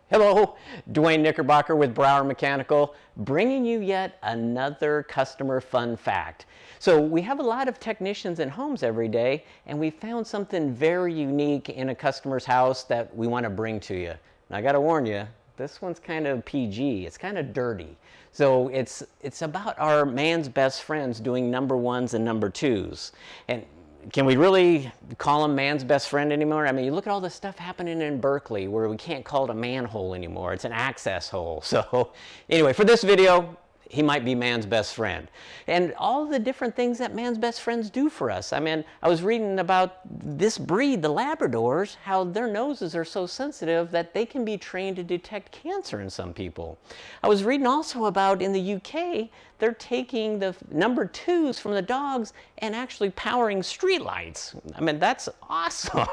Hello, Duane Knickerbocker with Brower Mechanical, bringing you yet another customer fun fact. So we have a lot of technicians in homes every day, and we found something very unique in a customer's house that we want to bring to you. Now I got to warn you, this one's kind of PG, it's kind of dirty. So it's about our man's best friends doing number ones and number twos. And can we really call him man's best friend anymore? I mean, you look at all this stuff happening in Berkeley where we can't call it a manhole anymore. It's an access hole. So anyway, for this video, he might be man's best friend. And all the different things that man's best friends do for us. I mean, I was reading about this breed, the Labradors, how their noses are so sensitive that they can be trained to detect cancer in some people. I was reading also about in the UK, they're taking the number twos from the dogs and actually powering streetlights. I mean, that's awesome.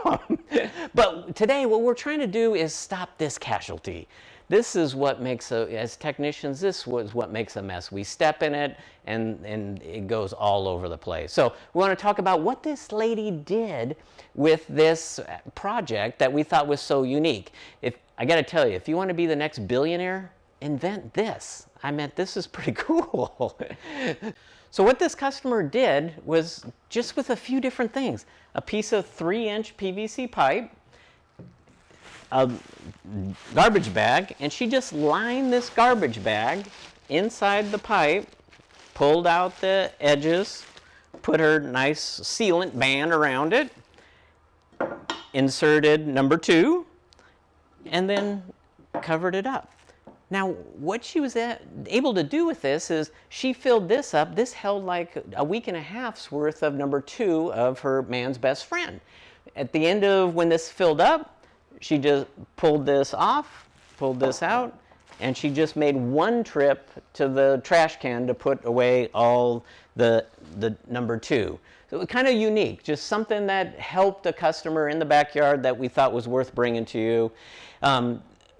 But today, what we're trying to do is stop this casualty. This is what makes as technicians, this was what makes a mess. We step in it and it goes all over the place. So we want to talk about what this lady did with this project that we thought was so unique. I got to tell you, if you want to be the next billionaire, invent this. I meant, this is pretty cool. So what this customer did was just with a few different things. A piece of 3-inch PVC pipe, a garbage bag, and she just lined this garbage bag inside the pipe, pulled out the edges, put her nice sealant band around it, inserted number 2, and then covered it up. Now, what she was able to do with this is she filled this up. This held like a week and a half's worth of number 2 of her man's best friend. At the end of when this filled up, she just pulled this off, pulled this out, and she just made one trip to the trash can to put away all the number 2. So it was kind of unique, just something that helped a customer in the backyard that we thought was worth bringing to you.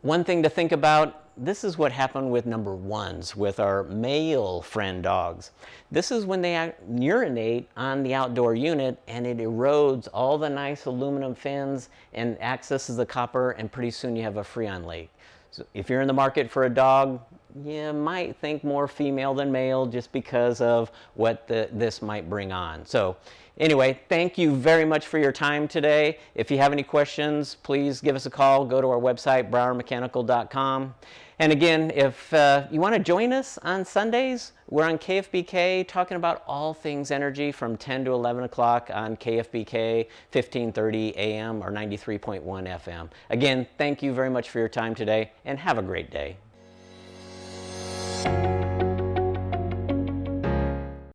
One thing to think about, this is what happened with number 1s, with our male friend dogs. This is when they urinate on the outdoor unit and it erodes all the nice aluminum fins and accesses the copper, and pretty soon you have a Freon leak. So if you're in the market for a dog, you might think more female than male just because of what this might bring on. So anyway, thank you very much for your time today. If you have any questions, please give us a call. Go to our website, browermechanical.com. And again, if you want to join us on Sundays, we're on KFBK talking about all things energy from 10 to 11 o'clock on KFBK 1530 AM or 93.1 FM. Again, thank you very much for your time today, and have a great day.